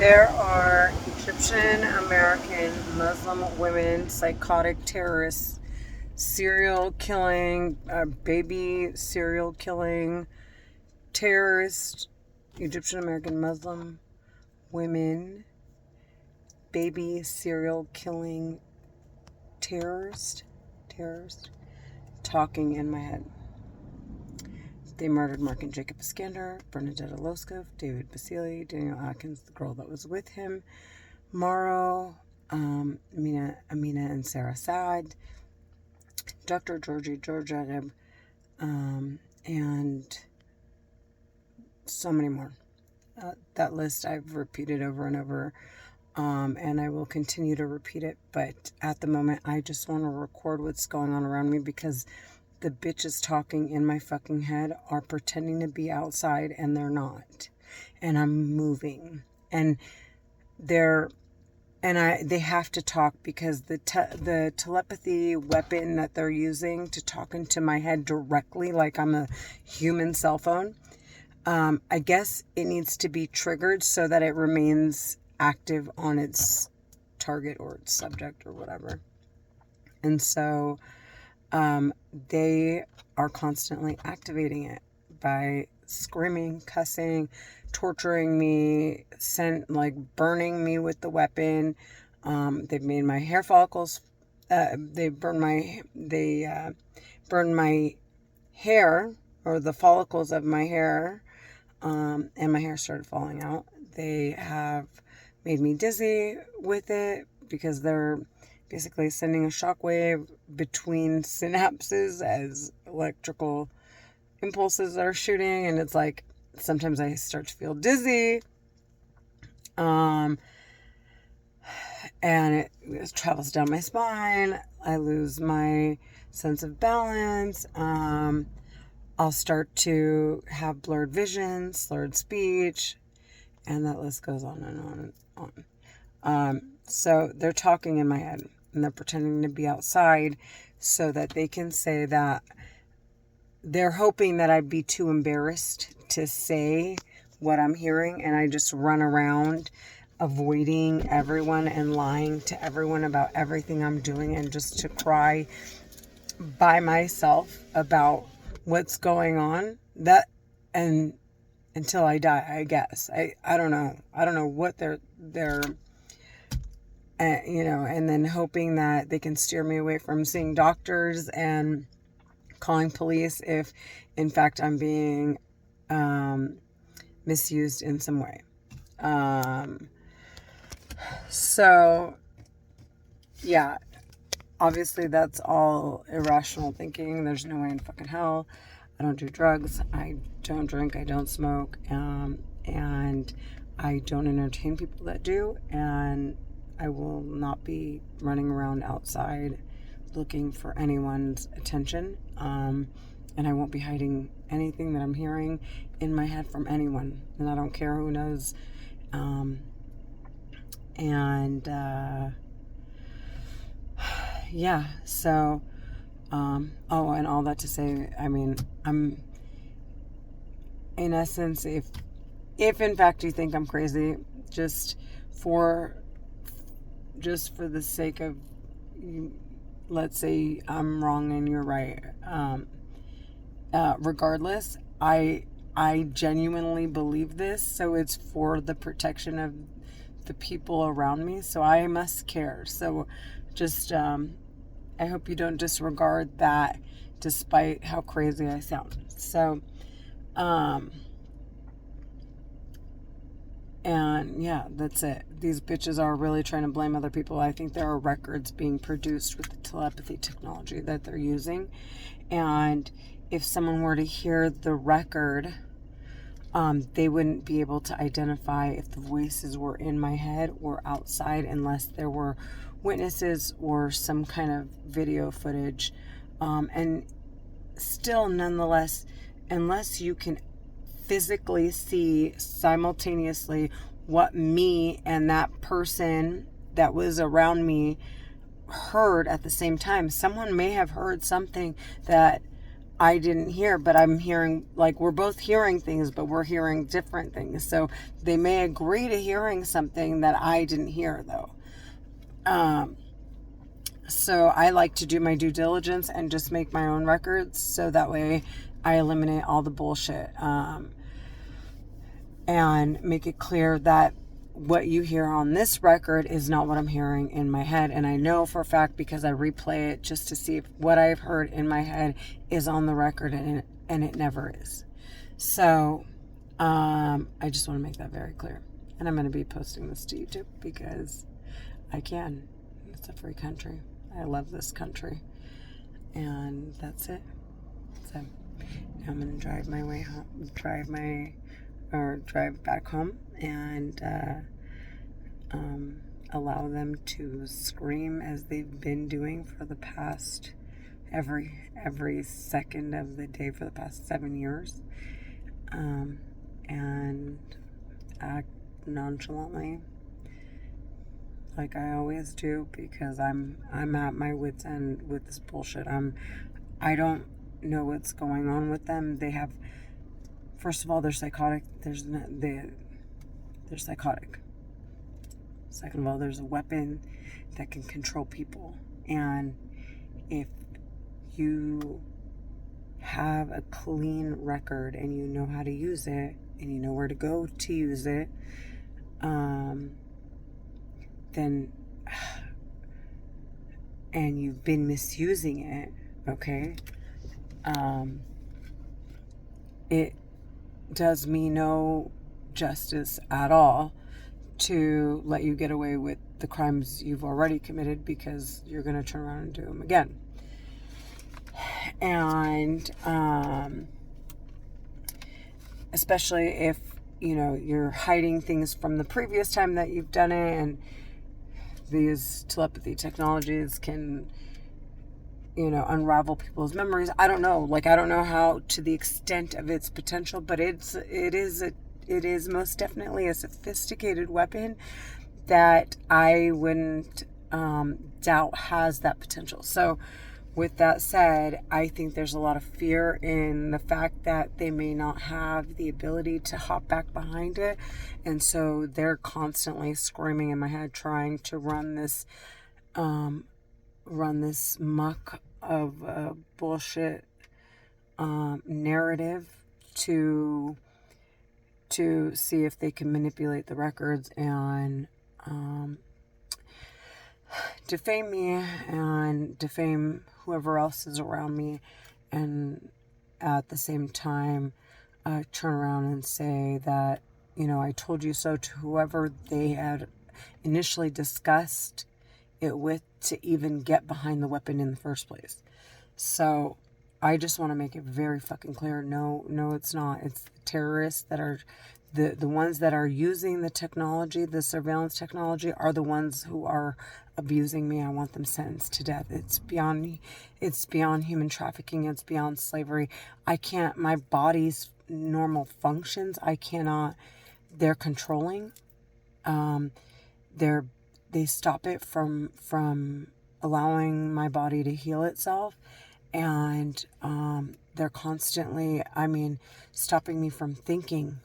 There are Egyptian American Muslim women, psychotic terrorists, serial killing, baby serial killing, terrorist, Egyptian American Muslim women, baby serial killing, terrorist, talking in my head. They murdered Mark and Jacob Iskander, Bernadette Loskov, David Basili, Daniel Atkins, the girl that was with him, Morrow, Amina and Sarah Saad, Dr. Georgie Georgiadeb, and so many more. That list I've repeated over and over, and I will continue to repeat it, but at the moment I just want to record what's going on around me because the bitches talking in my fucking head are pretending to be outside and they're not. And I'm moving. And they have to talk because the telepathy weapon that they're using to talk into my head directly like I'm a human cell phone, I guess it needs to be triggered so that it remains active on its target or its subject or whatever. And so they are constantly activating it by screaming, cussing, torturing me, burning me with the weapon. They've made my hair follicles. They burned my hair, or the follicles of my hair, and my hair started falling out. They have made me dizzy with it because they're basically sending a shockwave between synapses as electrical impulses are shooting, and it's like sometimes I start to feel dizzy, and it travels down my spine. I lose my sense of balance. I'll start to have blurred vision, slurred speech, and that list goes on and on and on. So they're talking in my head and they're pretending to be outside so that they can say that they're hoping that I'd be too embarrassed to say what I'm hearing, and I just run around avoiding everyone and lying to everyone about everything I'm doing, and just to cry by myself about what's going on, that, and until I die, I guess. I don't know what they're and then hoping that they can steer me away from seeing doctors and calling police if in fact I'm being misused in some way. So yeah, obviously that's all irrational thinking. There's no way in fucking hell. I don't do drugs, I don't drink, I don't smoke, and I don't entertain people that do, and I will not be running around outside looking for anyone's attention, and I won't be hiding anything that I'm hearing in my head from anyone, and I don't care who knows. Yeah, so and all that to say, I mean, I'm, in essence, if in fact you think I'm crazy, just for the sake of, let's say I'm wrong and you're right, regardless, I genuinely believe this, so it's for the protection of the people around me, so I must care. So just I hope you don't disregard that despite how crazy I sound. So and yeah, that's it. These bitches are really trying to blame other people. I think there are records being produced with the telepathy technology that they're using. And if someone were to hear the record, they wouldn't be able to identify if the voices were in my head or outside unless there were witnesses or some kind of video footage. And still, nonetheless, unless you can physically see simultaneously what me and that person that was around me heard at the same time. Someone may have heard something that I didn't hear, but I'm hearing, like, we're both hearing things, but we're hearing different things. So they may agree to hearing something that I didn't hear, though. So I like to do my due diligence and just make my own records, so that way I eliminate all the bullshit, and make it clear that what you hear on this record is not what I'm hearing in my head. And I know for a fact, because I replay it just to see if what I've heard in my head is on the record, and it never is. So I just want to make that very clear. And I'm going to be posting this to YouTube because I can. It's a free country. I love this country. And that's it. So now I'm going to drive my way home, drive back home, and allow them to scream as they've been doing for the past every second of the day for the past 7 years, and act nonchalantly like I always do, because I'm at my wit's end with this bullshit. I don't know what's going on with them. They have, first of all, they're psychotic. They're psychotic. Second of all, there's a weapon that can control people. And if you have a clean record and you know how to use it and you know where to go to use it, then, and you've been misusing it, okay, it does me no justice at all to let you get away with the crimes you've already committed, because you're going to turn around and do them again. And especially if, you're hiding things from the previous time that you've done it, and these telepathy technologies can, unravel people's memories. I don't know. I don't know how, to the extent of its potential, but it is most definitely a sophisticated weapon that I wouldn't doubt has that potential. So with that said, I think there's a lot of fear in the fact that they may not have the ability to hop back behind it. And so they're constantly screaming in my head, trying to run this muck of bullshit narrative to see if they can manipulate the records and defame me and defame whoever else is around me, and at the same time turn around and say that, I told you so to whoever they had initially discussed it with to even get behind the weapon in the first place. So I just want to make it very fucking clear. No, it's not. It's the terrorists that are the ones that are using the technology, the surveillance technology, are the ones who are abusing me. I want them sentenced to death. It's beyond human trafficking. It's beyond slavery. I can't, my body's normal functions, I cannot, they're controlling. They stop it from allowing my body to heal itself. And they're constantly, stopping me from thinking,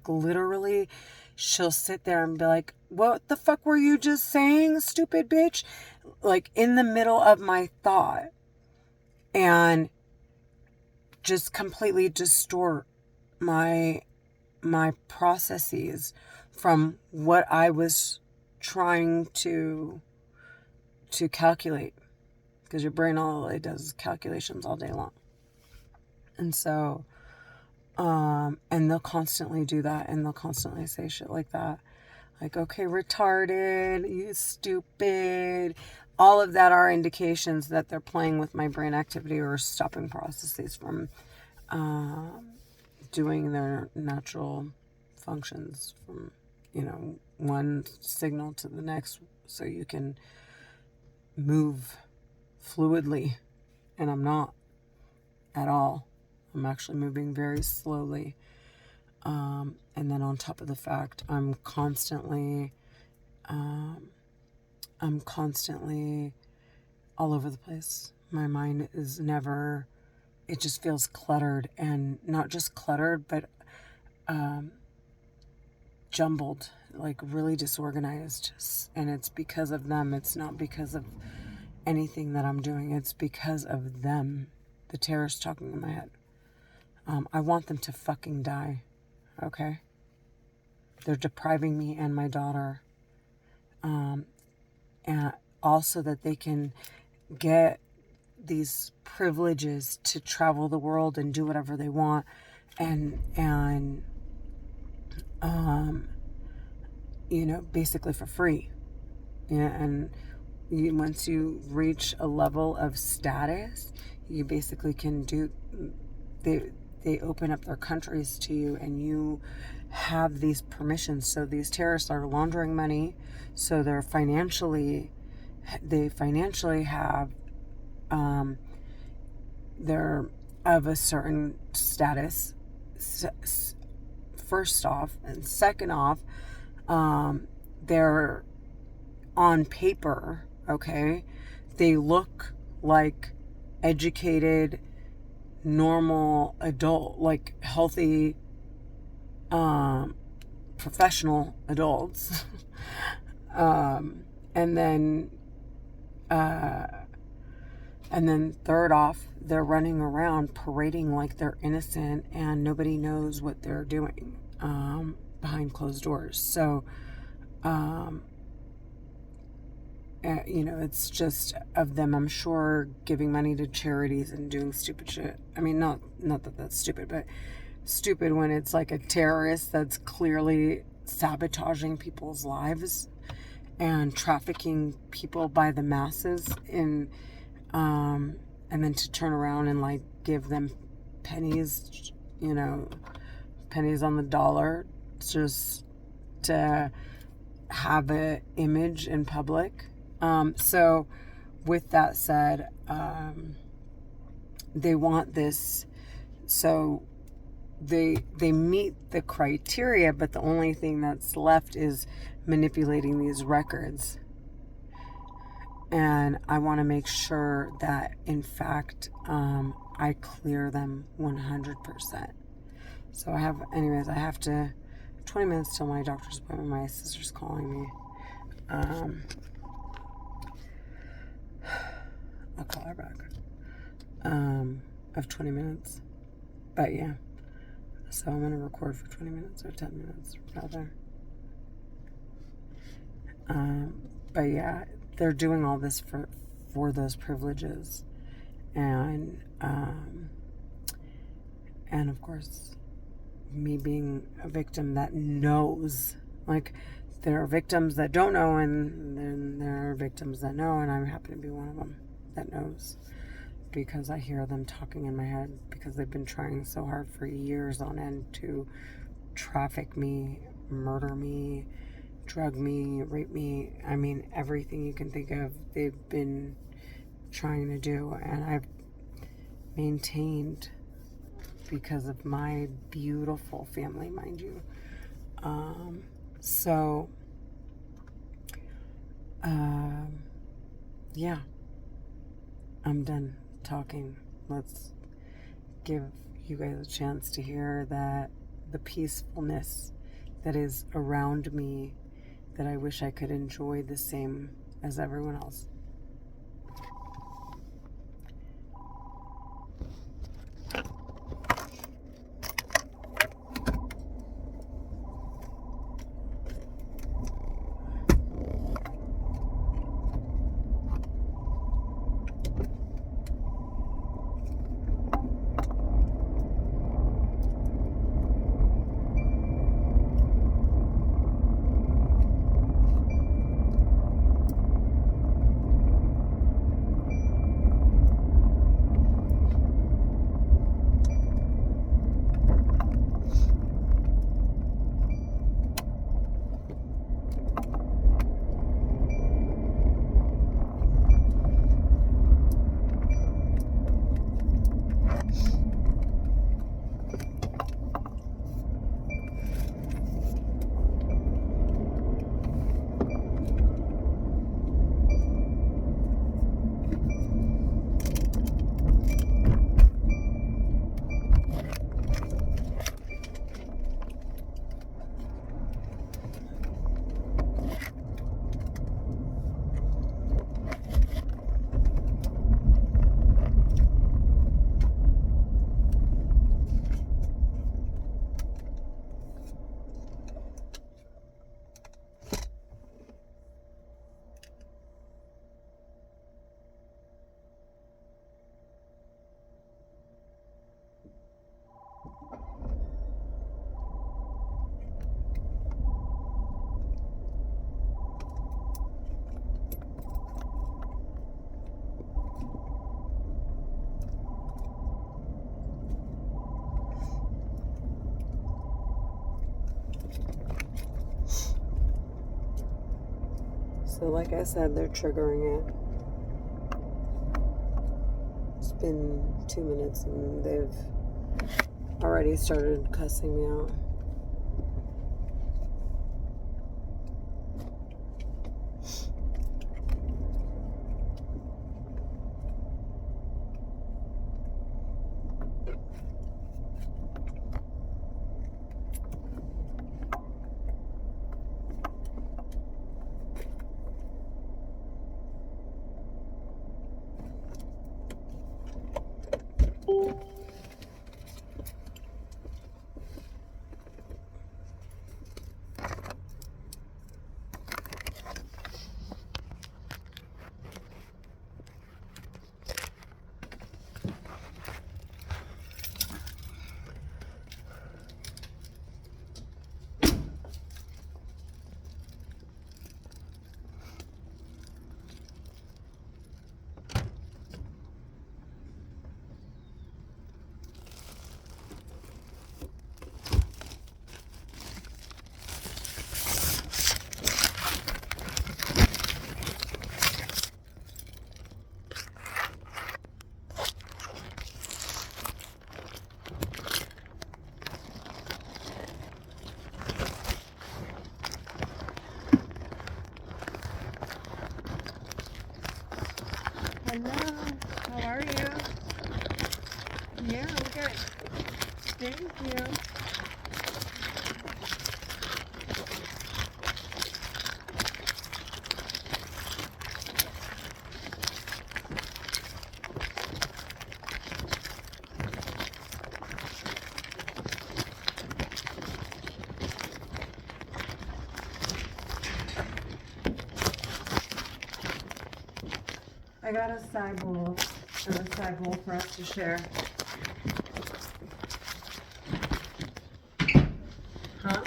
literally. She'll sit there and be like, what the fuck were you just saying, stupid bitch? In the middle of my thought, and just completely distort my processes from what I was trying to calculate, because your brain, all it does is calculations all day long. And so and they'll constantly do that, and they'll constantly say shit like that, okay, retarded, you stupid. All of that are indications that they're playing with my brain activity or stopping processes from doing their natural functions, from one signal to the next, so you can move fluidly. And I'm not at all. I'm actually moving very slowly. And then on top of the fact, I'm constantly all over the place. My mind is never, it just feels cluttered, and not just cluttered, but jumbled, like really disorganized. And it's because of them. It's not because of anything that I'm doing. It's because of them. The terrorists talking in my head. I want them to fucking die. Okay? They're depriving me and my daughter. And also that they can get these privileges to travel the world and do whatever they want. And you know, basically for free. Yeah, and once you reach a level of status, you basically can do, they open up their countries to you, and you have these permissions. So these terrorists are laundering money, so they financially have, they're of a certain status, first off, and second off, they're on paper, okay, they look like educated, normal adult, like healthy, professional adults. And then third off, they're running around parading like they're innocent, and nobody knows what they're doing behind closed doors. So, you know, it's just of them, I'm sure, giving money to charities and doing stupid shit. I mean, not that that's stupid, but stupid when it's like a terrorist that's clearly sabotaging people's lives and trafficking people by the masses in, and then to turn around and like give them pennies, you know, pennies on the dollar, just to have an image in public. So with that said, they want this, so they meet the criteria, but the only thing that's left is manipulating these records. And I want to make sure that, in fact, I clear them 100%. So I have to, 20 minutes till my doctor's appointment. My sister's calling me. I'll call her back. I have 20 minutes. But yeah. So I'm going to record for 20 minutes or 10 minutes, rather. But yeah, they're doing all this for those privileges. And of course, me being a victim that knows, like, there are victims that don't know, and then there are victims that know, and I happen to be one of them that knows, because I hear them talking in my head, because they've been trying so hard for years on end to traffic me, murder me, drug me, rape me. I mean, everything you can think of, they've been trying to do, and I've maintained, because of my beautiful family, mind you. Yeah, I'm done talking. Let's give you guys a chance to hear that the peacefulness that is around me, that I wish I could enjoy the same as everyone else. So like I said, they're triggering it. It's been 2 minutes and they've already started cussing me out. Hello, how are you? Yeah, I'm good. Thank you. I got a side bowl for us to share. Huh?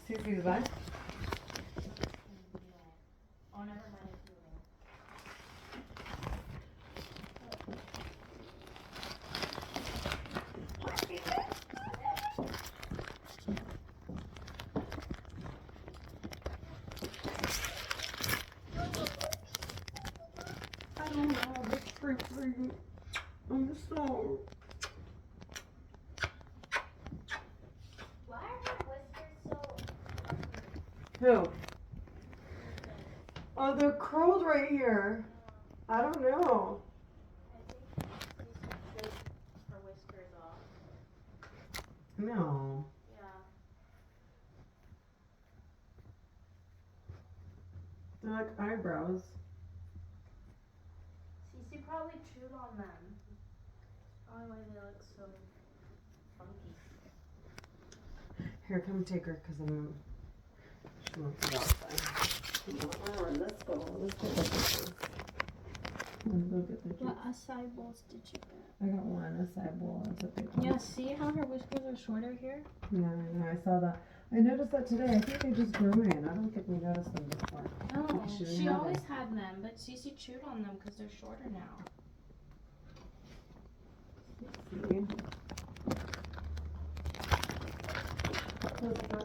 Cece's what? I don't know, the freaking I'm so. Why are her whiskers so Who? Oh, they're curled right here. I don't know. I think she should take her whiskers off. No. Yeah. They're like eyebrows. Cece probably chewed on them. Probably why they look so funky. Here, come take her, because she wants to go outside. Come on, let's go. Let's go get the juice. Let's go get the juice. What acai bowls did you get? I got one acai bowl. That's what they call Yeah, it. see how her whiskers are shorter here? Yeah, I know. I saw that. I noticed that today. I think they just grew in. I don't think we noticed them before. No, She didn't she have always them. had them, but Cece chewed on them because they're shorter now. See? What's that?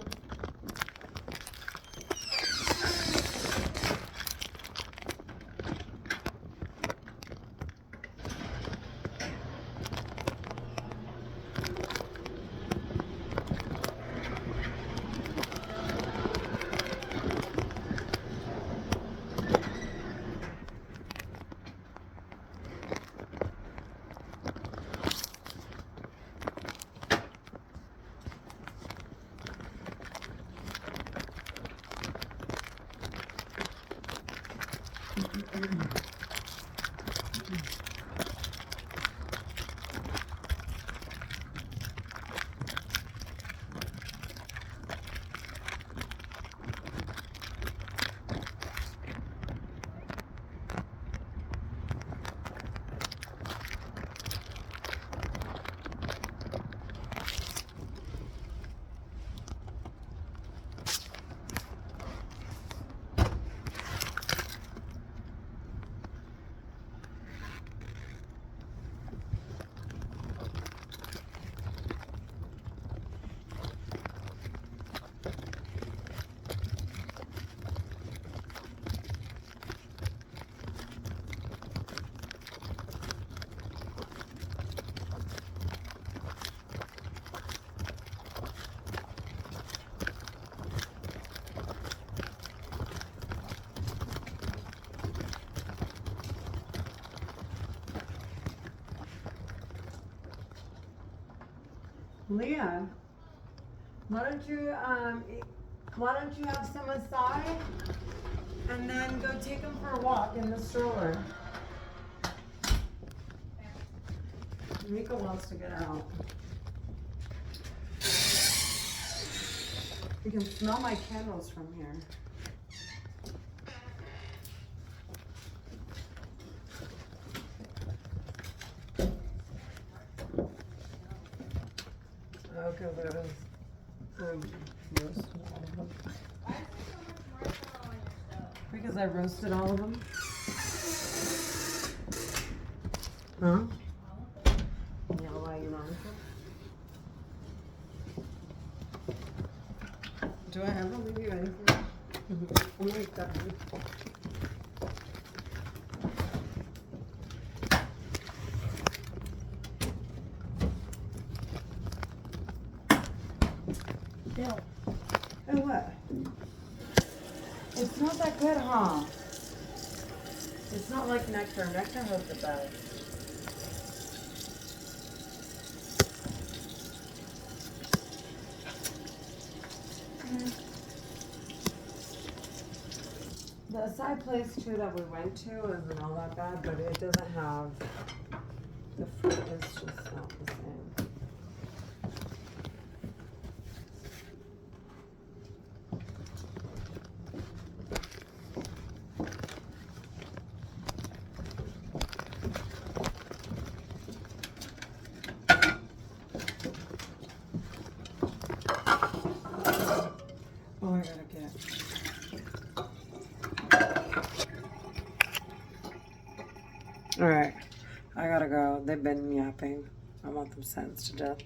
Leah, why don't you have some aside and then go take them for a walk in the stroller? Mika wants to get out. You can smell my candles from here. Okay, there is. Roasted all of them. Why is there so much marshmallow on your stove? Because I roasted all of them. Huh? Yeah, why you want it? Do I ever leave you anything? I'm like that. Bill. And what? It's not that good, huh? It's not like nectar. Nectar has the best. The acai place too that we went to isn't all that bad, but it doesn't have the fruit is just not the same. Oh, I gotta get. All right, I gotta go. They've been yapping. I want them sentenced to death.